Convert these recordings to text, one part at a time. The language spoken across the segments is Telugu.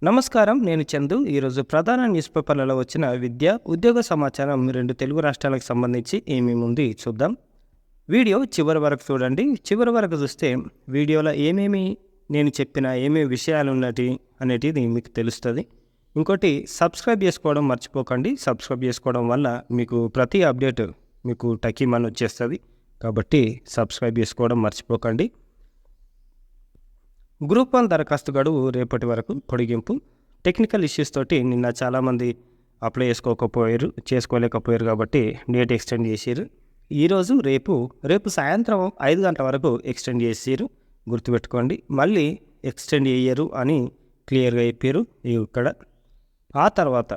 నమస్కారం. నేను చందు. ఈరోజు ప్రధాన న్యూస్ పేపర్లలో వచ్చిన విద్య, ఉద్యోగ సమాచారం 2 తెలుగు రాష్ట్రాలకు సంబంధించి ఏమేమి ఉంది చూద్దాం. వీడియో చివరి వరకు చూడండి. చివరి వరకు చూస్తే వీడియోలో నేను చెప్పిన ఏమేమి విషయాలు ఉన్నటి అనేటిది మీకు తెలుస్తుంది. ఇంకోటి, సబ్స్క్రైబ్ చేసుకోవడం మర్చిపోకండి. సబ్స్క్రైబ్ చేసుకోవడం వల్ల మీకు ప్రతి అప్డేట్ మీకు టకీమని వచ్చేస్తుంది. కాబట్టి సబ్స్క్రైబ్ చేసుకోవడం మర్చిపోకండి. గ్రూప్ 1 దరఖాస్తు గడువు రేపటి వరకు పొడిగింపు. టెక్నికల్ ఇష్యూస్ తోటి నిన్న చాలామంది అప్లై చేసుకోలేకపోయారు కాబట్టి డేట్ ఎక్స్టెండ్ చేసారు. ఈరోజు రేపు సాయంత్రం 5 గంటల వరకు ఎక్స్టెండ్ చేసారు. గుర్తుపెట్టుకోండి, మళ్ళీ ఎక్స్టెండ్ చేయరు అని క్లియర్గా చెప్పారు ఇక్కడ. ఆ తర్వాత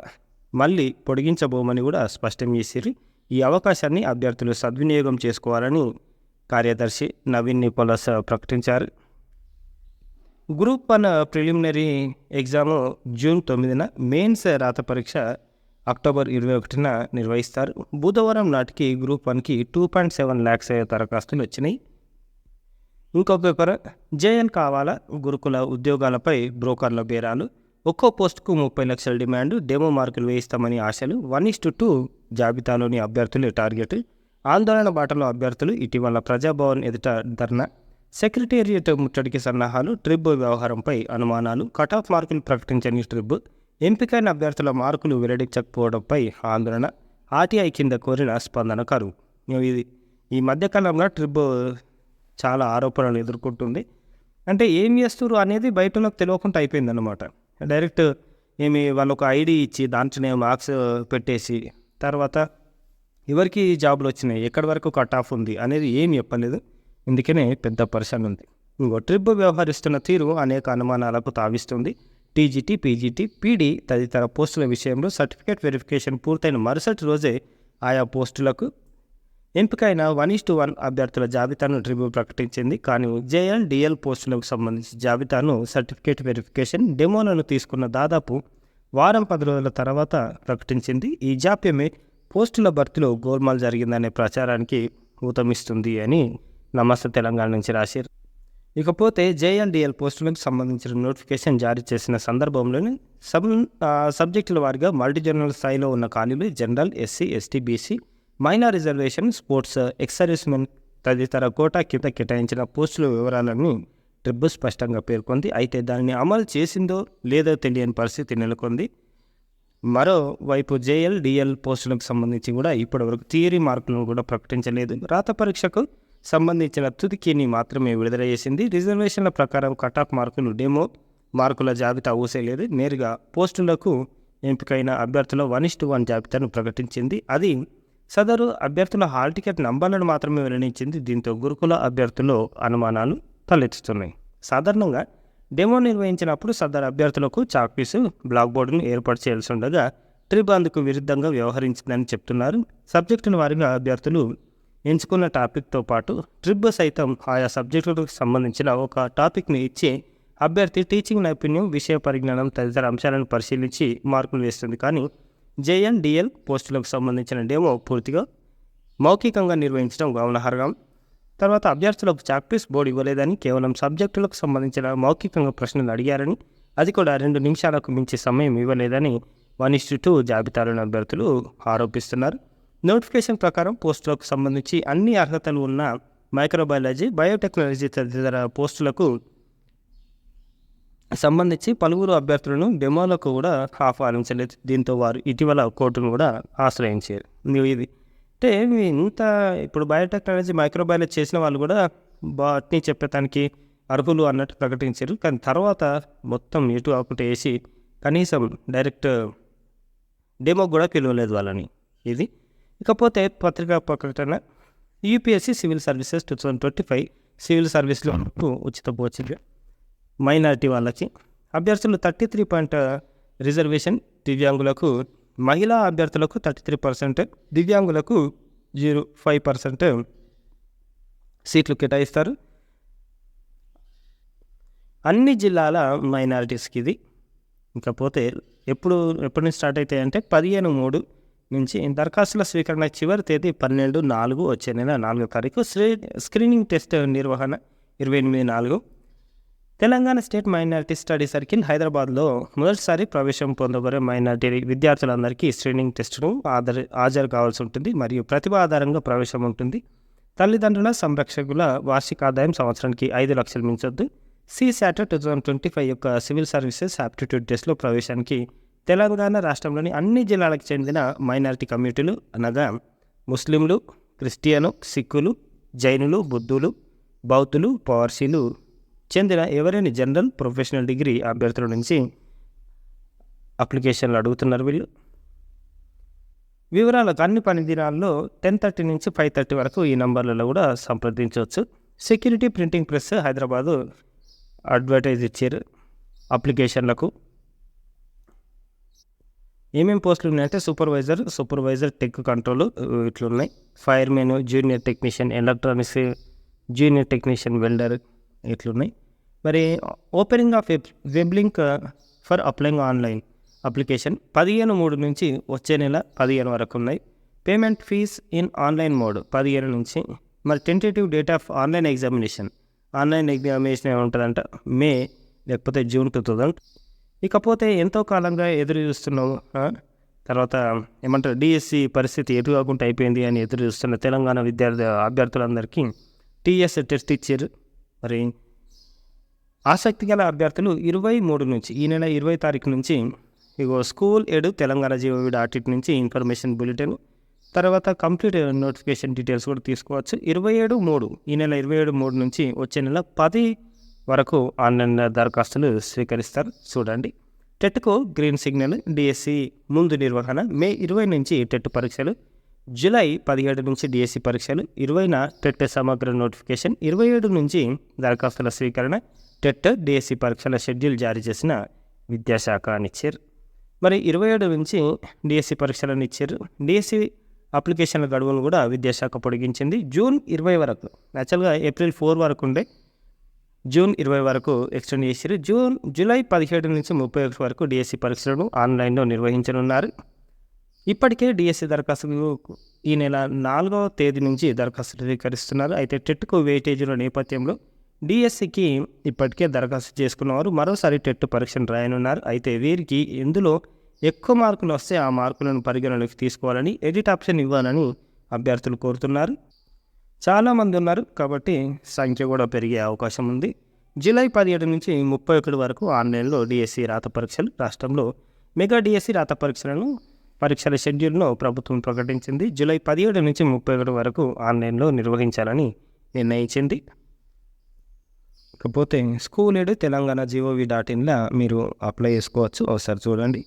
మళ్ళీ పొడిగించబోమని కూడా స్పష్టం చేసారు. ఈ అవకాశాన్ని అభ్యర్థులు సద్వినియోగం చేసుకోవాలని కార్యదర్శి నవీన్ నికోలస్ ప్రకటించారు. గ్రూప్ 1 ప్రిలిమినరీ ఎగ్జాము జూన్ 9న, మెయిన్స్ రాత పరీక్ష అక్టోబర్ 21న నిర్వహిస్తారు. బుధవారం నాటికి గ్రూప్ 1కి 2.7 lakhs దరఖాస్తులు వచ్చినాయి. ఇంకో పేపర్, జేఎల్ కావాలా గురుకుల ఉద్యోగాలపై బ్రోకర్ల బేరాలు. ఒక్కో పోస్టుకు 30 లక్షల డిమాండ్. డెమో మార్కులు వేయిస్తామని ఆశలు. 1:2 జాబితాలోని అభ్యర్థులు టార్గెట్. ఆందోళన బాటలో అభ్యర్థులు. ఇటీవల ప్రజాభవన్ ఎదుట ధర్నా. సెక్రటేరియట్ ముట్టడికి సన్నాహాలు. ట్రిబ్ వ్యవహారంపై అనుమానాలు. కటాఫ్ మార్కులు ప్రకటించని ట్రిబ్. ఎంపికైన అభ్యర్థుల మార్కులు వెల్లడించకపోవడంపై ఆందోళన. ఆర్టీఐ కింద కోరిన స్పందన కరువు. ఈ మధ్యకాలంలో ట్రిబ్ చాలా ఆరోపణలు ఎదుర్కొంటుంది. అంటే ఏం చేస్తారు అనేది బయటలోకి తెలియకుండా అయిపోయిందన్నమాట. డైరెక్ట్ వాళ్ళు ఒక ఐడి ఇచ్చి దాంట్లోనే మార్క్స్ పెట్టేసి తర్వాత ఎవరికి జాబులు వచ్చినాయి, ఎక్కడి వరకు కట్ ఆఫ్ ఉంది అనేది ఏం చెప్పలేదు. ఇందుకనే పెద్ద పరిశ్రమ ఉంది. ట్రిబ్ వ్యవహరిస్తున్న తీరు అనేక అనుమానాలకు తావిస్తుంది. టీజీటీ, పీజీటీ, పీడీ తదితర పోస్టుల విషయంలో సర్టిఫికేట్ వెరిఫికేషన్ పూర్తయిన మరుసటి రోజే ఆయా పోస్టులకు ఎంపికైన 1:1 అభ్యర్థుల జాబితాను ట్రిబ్ ప్రకటించింది. కానీ జేఎల్, డిఎల్ పోస్టులకు సంబంధించి జాబితాను సర్టిఫికేట్ వెరిఫికేషన్ డెమోలను తీసుకున్న దాదాపు వారం 10 రోజుల తర్వాత ప్రకటించింది. ఈ జాప్యమే పోస్టుల భర్తీలో గోల్మాల్ జరిగిందనే ప్రచారానికి ఊతమిస్తుంది అని నమస్తే తెలంగాణ నుంచి రాశారు. ఇకపోతే జేఎల్, డిఎల్ పోస్టులకు సంబంధించిన నోటిఫికేషన్ జారీ చేసిన సందర్భంలోనే సబ్జెక్టుల వారిగా మల్టీ జనరల్ స్థాయిలో ఉన్న ఖాళీలు general, SC, ST, BC, minor reservation, sports, ex servicemen తదితర కోటా కింద కేటాయించిన పోస్టుల వివరాలను ట్రిబ్ స్పష్టంగా పేర్కొంది. అయితే దానిని అమలు చేసిందో లేదో తెలియని పరిస్థితి నెలకొంది. మరోవైపు జేఎల్, డిఎల్ పోస్టులకు సంబంధించి కూడా ఇప్పటివరకు థియరీ మార్కులను కూడా ప్రకటించలేదు. రాత పరీక్షకు సంబంధించిన తుది కీని మాత్రమే విడుదల చేసింది. రిజర్వేషన్ల ప్రకారం కటాఫ్ మార్కులు, డెమో మార్కుల జాబితా ఊసేలేదు. నేరుగా పోస్టులకు ఎంపికైన అభ్యర్థుల 1:1 జాబితాను ప్రకటించింది. అది సదరు అభ్యర్థుల హాల్ టికెట్ నంబర్లను మాత్రమే వెల్లడించింది. దీంతో గురుకుల అభ్యర్థుల్లో అనుమానాలు తలెత్తుతున్నాయి. సాధారణంగా డెమో నిర్వహించినప్పుడు సదరు అభ్యర్థులకు చాక్పీసు, బ్లాక్ బోర్డును ఏర్పాటు చేయాల్సి ఉండగా ట్రిబ్ అందుకు విరుద్ధంగా వ్యవహరించిందని చెప్తున్నారు. సబ్జెక్టుల వారీగా అభ్యర్థులు ఎంచుకున్న టాపిక్తో పాటు ట్రిబ్ సైతం ఆయా సబ్జెక్టులకు సంబంధించిన ఒక టాపిక్ని ఇచ్చి అభ్యర్థి టీచింగ్ నైపుణ్యం, విషయ పరిజ్ఞానం తదితర అంశాలను పరిశీలించి మార్కులు వేస్తుంది. కానీ జేఎల్, డిఎల్ పోస్టులకు సంబంధించిన డెమో పూర్తిగా మౌఖికంగా నిర్వహించడం గమనార్హం. తర్వాత అభ్యర్థులకు చాక్పీస్ బోర్డు ఇవ్వలేదని, కేవలం సబ్జెక్టులకు సంబంధించిన మౌఖికంగా ప్రశ్నలు అడిగారని, అది కూడా 2 నిమిషాలకు మించి సమయం ఇవ్వలేదని 1:2 జాబితాలోని అభ్యర్థులు ఆరోపిస్తున్నారు. నోటిఫికేషన్ ప్రకారం పోస్టులకు సంబంధించి అన్ని అర్హతలు ఉన్న మైక్రోబయాలజీ, బయోటెక్నాలజీ తదితర పోస్టులకు సంబంధించి పలువురు అభ్యర్థులను డెమోలకు కూడా ఆహ్వానించలేదు. దీంతో వారు ఇటీవల కోర్టును కూడా ఆశ్రయించారు. ఇది అంటే ఇంత ఇప్పుడు బయోటెక్నాలజీ, మైక్రోబయాలజీ చేసిన వాళ్ళు కూడా బాట్ని చెప్పేదానికి అర్హులు అన్నట్టు ప్రకటించారు. కానీ తర్వాత మొత్తం ఎటు ఒకటి వేసి కనీసం డైరెక్ట్ డెమో కూడా పిలవలేదు వాళ్ళని. ఇది ఇకపోతే పత్రికా ప్రకటన, యూపీఎస్సీ సివిల్ సర్వీసెస్ 2025 సివిల్ సర్వీస్లో ఉచిత కోచింగ్ మైనారిటీ వాళ్ళకి. అభ్యర్థులు 33% రిజర్వేషన్. దివ్యాంగులకు, మహిళా అభ్యర్థులకు 33%, దివ్యాంగులకు 0.5% సీట్లు కేటాయిస్తారు. అన్ని జిల్లాల మైనారిటీస్కి ఇది. ఇకపోతే ఎప్పటి నుంచి స్టార్ట్ అవుతాయంటే 15/3 నుంచి. దరఖాస్తుల స్వీకరణ చివరి తేదీ 12/4 వచ్చే నెల 4వ తారీఖు. స్క్రీనింగ్ టెస్ట్ నిర్వహణ 28/4. Telangana state minority study circle హైదరాబాద్లో మొదటిసారి ప్రవేశం పొందబోయే మైనారిటీ విద్యార్థులందరికీ స్క్రీనింగ్ టెస్టును హాజరు కావాల్సి ఉంటుంది మరియు ప్రతిభ ఆధారంగా ప్రవేశం ఉంటుంది. తల్లిదండ్రుల సంరక్షకుల వార్షిక ఆదాయం సంవత్సరానికి 5 లక్షలు మించొద్దు. CSAT 2025 యొక్క సివిల్ సర్వీసెస్ ఆప్టిట్యూడ్ టెస్ట్లో ప్రవేశానికి తెలంగాణ రాష్ట్రంలోని అన్ని జిల్లాలకు చెందిన మైనారిటీ కమ్యూనిటీలు అనగా ముస్లింలు, క్రిస్టియను, సిక్కులు, జైనులు, బుద్ధులు, బౌద్ధులు, పార్సీలు చెందిన ఎవరైనా జనరల్, ప్రొఫెషనల్ డిగ్రీ అభ్యర్థుల నుంచి అప్లికేషన్లు అడుగుతున్నారు వీళ్ళు. వివరాలకు అన్ని పని దినాల్లో 10:30 నుంచి 5:30 వరకు ఈ నంబర్లలో కూడా సంప్రదించవచ్చు. Security printing press Hyderabad advertise ఇచ్చారు అప్లికేషన్లకు. ఏమేమి పోస్టులు ఉన్నాయంటే సూపర్వైజర్ టెక్ కంట్రోల్ ఇట్లున్నాయి. Firemen, junior technician, electronics, junior technician, welder ఇట్లున్నాయి. మరి opening of web link for applying online application 15/3 నుంచి వచ్చే నెల 15 వరకు ఉన్నాయి. Payment fees in online mode 15 నుంచి. మరి tentative date of online examination ఏముంటుందంట మే లేకపోతే జూన్ 2000. ఇకపోతే ఎంతో కాలంగా ఎదురు చూస్తున్నాము, తర్వాత ఏమంటారు డిఎస్సి పరిస్థితి ఎటు కాకుండా అయిపోయింది అని ఎదురు చూస్తున్న తెలంగాణ అభ్యర్థులందరికీ టీఎస్ టెస్ట్ ఇచ్చారు. మరి ఆసక్తి గల అభ్యర్థులు 23 నుంచి ఈ నెల 20 తారీఖు నుంచి స్కూల్ ఎడు తెలంగాణ GOV.in నుంచి ఇన్ఫర్మేషన్ బులెటిన్, తర్వాత కంప్లీట్ నోటిఫికేషన్ డీటెయిల్స్ కూడా తీసుకోవచ్చు. 27/3 ఈ నెల 27/3 నుంచి వచ్చే నెల 10 వరకు ఆన్లైన్ దరఖాస్తులు స్వీకరిస్తారు. చూడండి, టెట్కు గ్రీన్ సిగ్నల్. డిఎస్సి ముందు నిర్వహణ మే 20 నుంచి టెట్ పరీక్షలు, జూలై 17 నుంచి డిఎస్సి పరీక్షలు, 20న టెట్ సమగ్ర నోటిఫికేషన్, 27 నుంచి దరఖాస్తుల స్వీకరణ. టెట్ డిఎస్సి పరీక్షల షెడ్యూల్ జారీ చేసిన విద్యాశాఖ అని ఇచ్చారు. మరి 27 నుంచి డిఎస్సి పరీక్షలను ఇచ్చారు. డిఎస్సి అప్లికేషన్ల గడువును కూడా విద్యాశాఖ పొడిగించింది జూన్ 20 వరకు. యాక్చువల్గా ఏప్రిల్ 4 వరకు ఉండే, జూన్ 20 వరకు ఎక్స్టెండ్ చేశారు. జూలై 17 నుంచి 31 వరకు డిఎస్సి పరీక్షలను ఆన్లైన్లో నిర్వహించనున్నారు. ఇప్పటికే డిఎస్సి దరఖాస్తులు ఈ నెల 4వ తేదీ నుంచి దరఖాస్తులు స్వీకరిస్తున్నారు. అయితే టెట్కు వెయిటేజీల నేపథ్యంలో డిఎస్సికి ఇప్పటికే దరఖాస్తు చేసుకున్నవారు మరోసారి టెట్ పరీక్షను రాయనున్నారు. అయితే వీరికి ఎందులో ఎక్కువ మార్కులు వస్తే ఆ మార్కులను పరిగణలోకి తీసుకోవాలని, ఎడిట్ ఆప్షన్ ఇవ్వాలని అభ్యర్థులు కోరుతున్నారు. చాలామంది ఉన్నారు కాబట్టి సంఖ్య కూడా పెరిగే అవకాశం ఉంది. జూలై 17 నుంచి 31 వరకు ఆన్లైన్లో డిఎస్సి రాత పరీక్షలు. రాష్ట్రంలో మెగా డిఎస్సి రాత పరీక్షల షెడ్యూల్ను ప్రభుత్వం ప్రకటించింది. జూలై 17 నుంచి 31 వరకు ఆన్లైన్లో నిర్వహించాలని నిర్ణయించింది. ఇకపోతే స్కూల్ ఎడు తెలంగాణ GOV.inలో మీరు అప్లై చేసుకోవచ్చు. ఒకసారి చూడండి.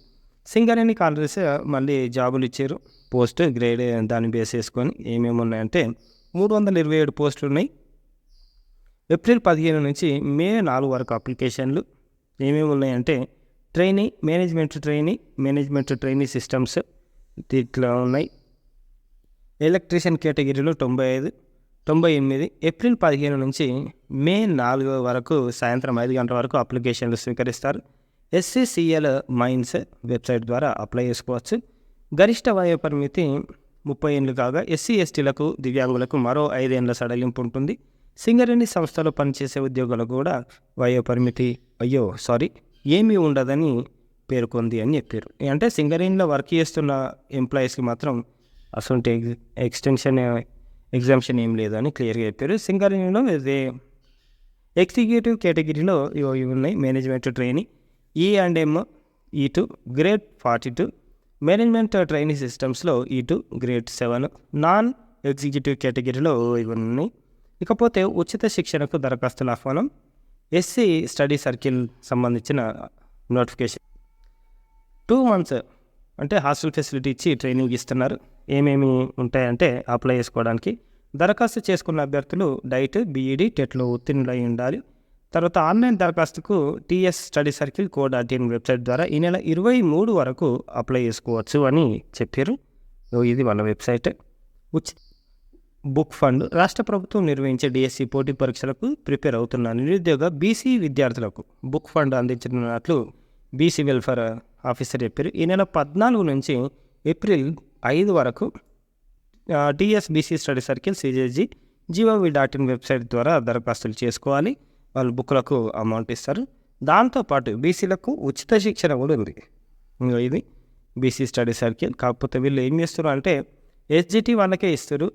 సింగరేణి కాంట్రాక్ట్స్ మళ్ళీ జాబులు ఇచ్చారు. పోస్ట్ గ్రేడ్ దాన్ని బేస్ చేసుకొని ఏమేమి ఉన్నాయంటే 327 పోస్టులు ఉన్నాయి. ఏప్రిల్ 15 నుంచి మే 4 వరకు అప్లికేషన్లు. ఏమేమి ఉన్నాయంటే మేనేజ్మెంట్ ట్రైనీ సిస్టమ్స్ ఇట్లా ఉన్నాయి. ఎలక్ట్రీషియన్ కేటగిరీలో 98. ఏప్రిల్ 15 నుంచి మే 4 వరకు సాయంత్రం 5 గంటల వరకు అప్లికేషన్లు స్వీకరిస్తారు. SCCL మైన్స్ వెబ్సైట్ ద్వారా అప్లై చేసుకోవచ్చు. గరిష్ట వయో పరిమితి 30 ఏళ్ళు కాగా SC/STలకు, దివ్యాంగులకు మరో 5 ఏళ్ల సడలింపు ఉంటుంది. సింగరేణి సంస్థలో పనిచేసే ఉద్యోగులకు కూడా వయో పరిమితి ఏమీ ఉండదని పేర్కొంది అని చెప్పారు. అంటే సింగరేణిలో వర్క్ చేస్తున్న ఎంప్లాయీస్కి మాత్రం అసలు ఎగ్జామ్షన్ ఏం లేదని క్లియర్గా చెప్పారు. సింగరేణిలో ఎగ్జిక్యూటివ్ కేటగిరీలో ఇవి ఉన్నాయి. Management trainee E&M E2 grade 42, management trainee సిస్టమ్స్లో E2 గ్రేడ్ 7, నాన్ ఎగ్జిక్యూటివ్ కేటగిరీలో ఇవి ఉన్నాయి. ఇకపోతే ఉచిత శిక్షణకు దరఖాస్తుల ఆహ్వానం. SC స్టడీ సర్కిల్ సంబంధించిన నోటిఫికేషన్ 2 months అంటే హాస్టల్ ఫెసిలిటీ ఇచ్చి ట్రైనింగ్ ఇస్తున్నారు. ఏమేమి ఉంటాయంటే అప్లై చేసుకోవడానికి దరఖాస్తు చేసుకున్న అభ్యర్థులు డైట్, BEd, టెట్లో ఉత్తీర్ణులై ఉండాలి. తర్వాత ఆన్లైన్ దరఖాస్తుకు TS study circle co.in website ద్వారా ఈ నెల 23 వరకు అప్లై చేసుకోవచ్చు అని చెప్పారు. ఇది వాళ్ళ వెబ్సైట్. Book fund. రాష్ట్ర ప్రభుత్వం నిర్వహించే డిఎస్సి పోటీ పరీక్షలకు ప్రిపేర్ అవుతున్న నిరుద్యోగ BC విద్యార్థులకు బుక్ ఫండ్ అందించనున్నట్లు BC వెల్ఫేర్ ఆఫీసర్ చెప్పారు. ఈ నెల 14 నుంచి ఏప్రిల్ 5 వరకు TS BC study circle CJG GOV.in website ద్వారా దరఖాస్తులు చేసుకోవాలి. వాళ్ళు బుక్లకు అమౌంట్ ఇస్తారు. దాంతోపాటు బీసీలకు ఉచిత శిక్షణ కూడా ఉంది. ఇది బీసీ స్టడీ సర్కిల్. కాకపోతే వీళ్ళు ఏం చేస్తారు అంటే ఎస్జిటి వాళ్ళకే ఇస్తారు.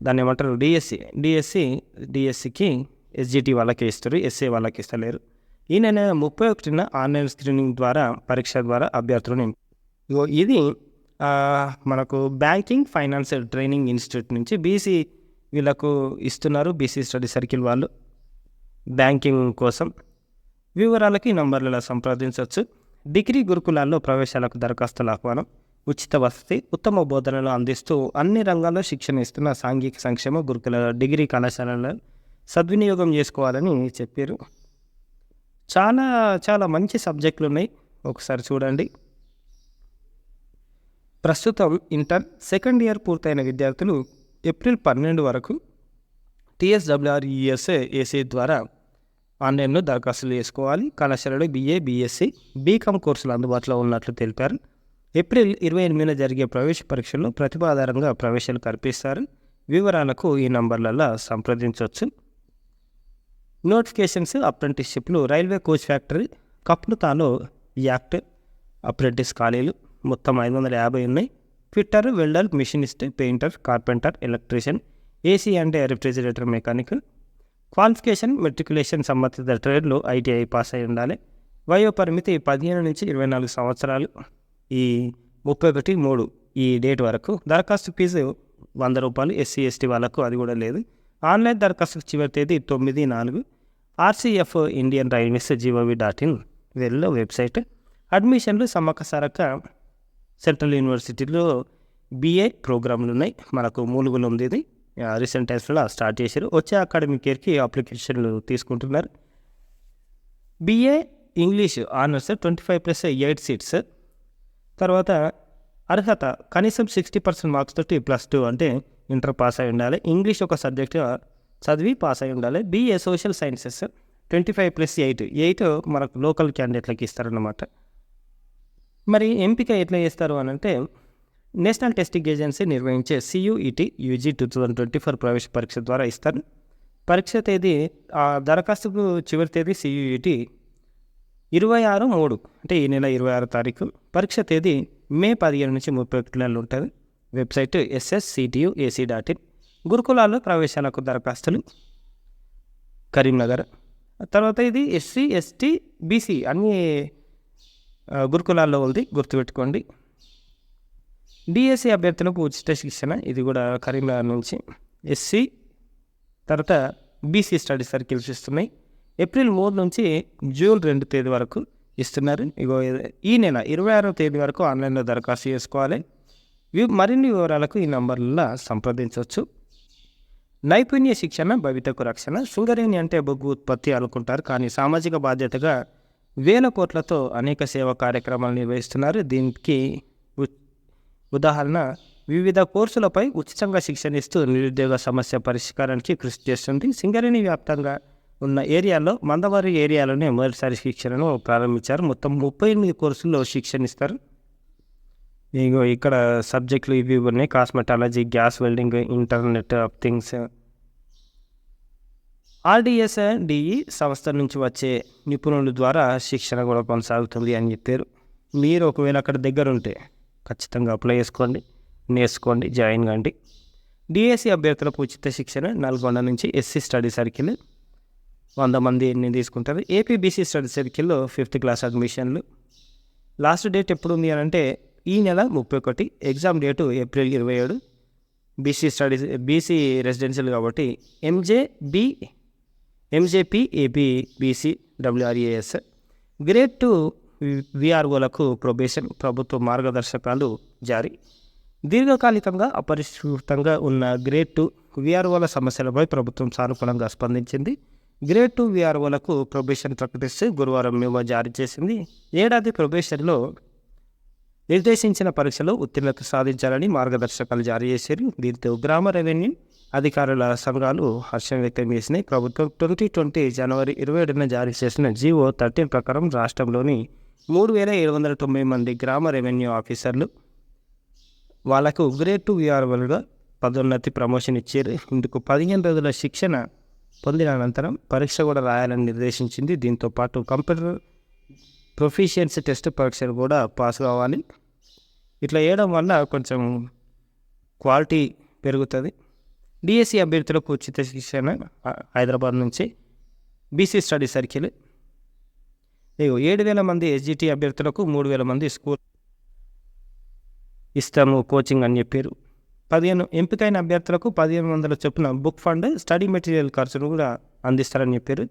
దాన్ని ఏమంటారు, డిఎస్సికి ఎస్జిటి వాళ్ళకే ఇస్తారు, ఎస్ఏ వాళ్ళకి ఇస్తలేరు. ఈ నెల 31న ఆన్లైన్ స్క్రీనింగ్ ద్వారా పరీక్ష ద్వారా అభ్యర్థులను ఇది మనకు బ్యాంకింగ్ ఫైనాన్షియల్ ట్రైనింగ్ ఇన్స్టిట్యూట్ నుంచి బీసీ వీళ్ళకు ఇస్తున్నారు. బీసీ స్టడీ సర్కిల్ వాళ్ళు బ్యాంకింగ్ కోసం. వివరాలకి నంబర్లలో సంప్రదించవచ్చు. డిగ్రీ గురుకులాల్లో ప్రవేశాలకు దరఖాస్తుల ఆహ్వానం. ఉచిత వసతి, ఉత్తమ బోధనలు అందిస్తూ అన్ని రంగాల్లో శిక్షణ ఇస్తున్న సాంఘిక సంక్షేమ గురుకుల డిగ్రీ కళాశాలలో సద్వినియోగం చేసుకోవాలని చెప్పారు. చాలా చాలా మంచి సబ్జెక్టులు ఉన్నాయి, ఒకసారి చూడండి. ప్రస్తుతం ఇంటర్ సెకండ్ ఇయర్ పూర్తయిన విద్యార్థులు ఏప్రిల్ 12 వరకు TSWRESA ద్వారా ఆన్లైన్లో దరఖాస్తులు చేసుకోవాలి. కళాశాలలో BA, BSc, బీకామ్ కోర్సులు అందుబాటులో ఉన్నట్లు తెలిపారు. ఏప్రిల్ 28న జరిగే ప్రవేశ పరీక్షల్లో ప్రతిభ ఆధారంగా ప్రవేశాలు కల్పిస్తారు. వివరాలకు ఈ నంబర్లలో సంప్రదించవచ్చు. నోటిఫికేషన్స్ అప్రెంటిస్షిప్లు రైల్వే కోచ్ ఫ్యాక్టరీ కప్లుతాలో యాక్ట్ అప్రెంటిస్ ఖాళీలు మొత్తం 550 ఉన్నాయి. Fitter, welder, machinist, painter, carpenter, electrician, AC అంటే రిఫ్రిజిరేటర్ మెకానికల్. క్వాలిఫికేషన్ మెట్రికులేషన్ సంబంధిత ట్రేడ్లో ITI పాస్ అయి ఉండాలి. వయో పరిమితి 15 నుంచి 24 సంవత్సరాలు. ఈ 31/3 ఈ డేట్ వరకు. దరఖాస్తు ఫీజు ₹100. SC, ST వాళ్ళకు అది కూడా లేదు. ఆన్లైన్ దరఖాస్తు చివరి తేదీ 9/4. RCF ఇండియన్ రైల్వేస్ gov.in వీళ్ళ వెబ్సైట్. అడ్మిషన్లు సమ్మక్క సారక్క సెంట్రల్ యూనివర్సిటీలో BA ప్రోగ్రాంలు ఉన్నాయి. మనకు మూలుగులు ఉంది. ఇది రీసెంట్ టైమ్స్లో స్టార్ట్ చేశారు. వచ్చే అకాడమిక్ ఇయర్కి అప్లికేషన్లు తీసుకుంటున్నారు. BA English honours 25+8 seats. తర్వాత అర్హత కనీసం 60% మార్క్స్ తోటి +2 అంటే ఇంటర్ పాస్ అయి ఉండాలి. ఇంగ్లీష్ ఒక సబ్జెక్ట్ చదివి పాస్ అయి ఉండాలి. BA సోషల్ సైన్సెస్ 25+8 మనకు లోకల్ క్యాండిడేట్లకి ఇస్తారన్నమాట. మరి ఎంపిక ఎట్లా చేస్తారు అని అంటే నేషనల్ టెస్టింగ్ ఏజెన్సీ నిర్వహించే CUET UG 2024 ప్రవేశ పరీక్ష ద్వారా ఇస్తారు. పరీక్ష తేదీ దరఖాస్తుకు చివరి తేదీ CUET 26/3 అంటే ఈ నెల 26 తారీఖు. పరీక్ష తేదీ మే 15 నుంచి 31 ఉంటుంది. Website ssctuac.in. గురుకులాల్లో ప్రవేశాలకు దరఖాస్తులు కరీంనగర్. తర్వాత ఇది SC, ST, BC అన్ని గురుకులాల్లో ఉంది, గుర్తుపెట్టుకోండి. DSC అభ్యర్థులకు ఉచిత శిక్షణ, ఇది కూడా కరీంనగర్ నుంచి. SC తర్వాత BC స్టడీ సర్కిల్స్ ఇస్తున్నాయి. ఏప్రిల్ 3 నుంచి జూన్ 2 తేదీ వరకు ఇస్తున్నారు. ఈ నెల 26వ తేదీ వరకు ఆన్లైన్లో దరఖాస్తు చేసుకోవాలి. మరిన్ని వివరాలకు ఈ నంబర్లలో సంప్రదించవచ్చు. నైపుణ్య శిక్షణ భవితకు రక్షణ. సింగరేణి అంటే బొగ్గు ఉత్పత్తి అనుకుంటారు, కానీ సామాజిక బాధ్యతగా వేల కోట్లతో అనేక సేవా కార్యక్రమాలు నిర్వహిస్తున్నారు. దీనికి ఉదాహరణ వివిధ కోర్సులపై ఉచితంగా శిక్షణ ఇస్తూ నిరుద్యోగ సమస్య పరిష్కారానికి కృషి చేస్తుంది. సింగరేణి వ్యాప్తంగా ఉన్న ఏరియాలో మందవారి ఏరియాలోనే మొదటిసారి శిక్షణను ప్రారంభించారు. మొత్తం 38 కోర్సుల్లో శిక్షణ ఇస్తారు. ఇక్కడ సబ్జెక్టులు ఇవి ఉన్నాయి: cosmetology, gas welding, internet of things. RDSDE సంస్థ నుంచి వచ్చే నిపుణుల ద్వారా శిక్షణ కూడా కొనసాగుతుంది అని చెప్పారు. మీరు ఒకవేళ అక్కడ దగ్గర ఉంటే ఖచ్చితంగా అప్లై చేసుకోండి, నేర్చుకోండి, జాయిన్ కండి. DSC అభ్యర్థులకు ఉచిత శిక్షణ నల్గొండ నుంచి SC స్టడీ సర్కిల్ 100 మందిని తీసుకుంటారు. AP BC స్టడీ సర్కిల్లో 5th క్లాస్ అడ్మిషన్లు. లాస్ట్ డేట్ ఎప్పుడు ఉంది అని అంటే ఈ నెల 31. Exam date April 27. BC residential కాబట్టి MJP AP BC WRES. Grade 2 VROలకు ప్రొబేషన్ ప్రభుత్వ మార్గదర్శకాలు జారీ. దీర్ఘకాలికంగా అపరిష్కృతంగా ఉన్న గ్రేడ్ 2 VROల సమస్యలపై ప్రభుత్వం సానుకూలంగా స్పందించింది. గ్రేడ్ 2 VROలకు ప్రొబేషన్ ప్రకటిస్తూ గురువారం మెమో జారీ చేసింది. ఏడాది ప్రొబేషన్లో నిర్దేశించిన పరీక్షలో ఉత్తీర్ణత సాధించాలని మార్గదర్శకాలు జారీ చేశారు. దీంతో గ్రామ రెవెన్యూ అధికారుల సంఘాలు హర్షం వ్యక్తం చేసినాయి. ప్రభుత్వం 2020 జనవరి 27న జారీ చేసిన GO 13 ప్రకారం రాష్ట్రంలోని 3790 మంది గ్రామ రెవెన్యూ ఆఫీసర్లు వాళ్లకు గ్రేడ్ 2 VROలుగా పదోన్నతి ప్రమోషన్ ఇచ్చారు. ఇందుకు 15 రోజుల శిక్షణ పొందిన అనంతరం పరీక్ష కూడా రాయాలని నిర్దేశించింది. దీంతో పాటు కంప్యూటర్ ప్రొఫిషియన్సీ టెస్ట్ పరీక్షలు కూడా పాస్ కావాలి. ఇట్లా చేయడం వల్ల కొంచెం క్వాలిటీ పెరుగుతుంది. డిఎస్సి అభ్యర్థులకు ఉచిత శిక్షణ హైదరాబాద్ నుంచి బీసీ స్టడీ సర్కిల్ 7,000 మంది ఎస్జిటి అభ్యర్థులకు 3,000 మంది స్కూల్ ఇస్తాము కోచింగ్ అని చెప్పారు. 15 ఎంపికైన అభ్యర్థులకు 1,500 చొప్పున బుక్ ఫండ్, స్టడీ మెటీరియల్ ఖర్చును కూడా అందిస్తారని చెప్పారు.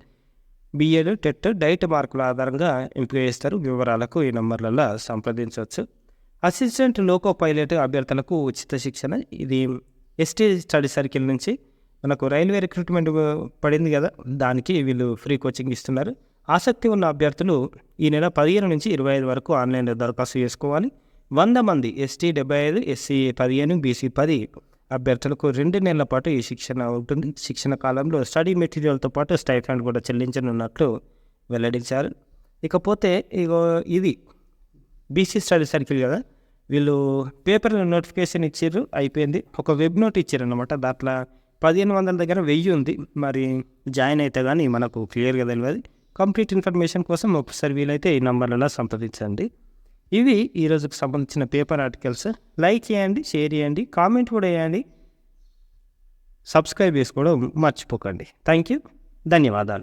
బిఎడ్, టెట్, డైట్ మార్కుల ఆధారంగా ఎంపిక చేస్తారు. వివరాలకు ఈ నంబర్లలో సంప్రదించవచ్చు. అసిస్టెంట్ లోకో పైలట్ అభ్యర్థులకు ఉచిత శిక్షణ. ఇది ఎస్టీ స్టడీ సర్కిల్ నుంచి మనకు రైల్వే రిక్రూట్మెంట్ పడింది కదా, దానికి వీళ్ళు ఫ్రీ కోచింగ్ ఇస్తున్నారు. ఆసక్తి ఉన్న అభ్యర్థులు ఈ నెల 15 నుంచి 25 వరకు ఆన్లైన్లో దరఖాస్తు చేసుకోవాలి. 100 మంది ఎస్టీ 75, ఎస్సీ 15, బీసీ 10 అభ్యర్థులకు 2 నెలల పాటు ఈ శిక్షణ ఉంటుంది. శిక్షణ కాలంలో స్టడీ మెటీరియల్తో పాటు స్టైఫండ్ కూడా చెల్లించనున్నట్లు వెల్లడించారు. ఇకపోతే ఇది బీసీ స్టడీ సర్కిల్ కదా, వీళ్ళు పేపర్ నోటిఫికేషన్ ఇచ్చారు, అయిపోయింది. ఒక వెబ్ నోట్ ఇచ్చారు అనమాట. దాంట్లో 1,500 దగ్గర 1000 ఉంది. మరి జాయిన్ అయితే కానీ మనకు క్లియర్గా తెలియదు. కంప్లీట్ ఇన్ఫర్మేషన్ కోసం ఒకసారి వీలైతే ఈ నంబర్లలో సంప్రదించండి. ఇవి ఈరోజుకు సంబంధించిన పేపర్ ఆర్టికల్స్. లైక్ చేయండి, షేర్ చేయండి, కామెంట్ కూడా చేయండి, సబ్స్క్రైబ్ చేసుకోవడం మర్చిపోకండి. థ్యాంక్ యూ, ధన్యవాదాలు.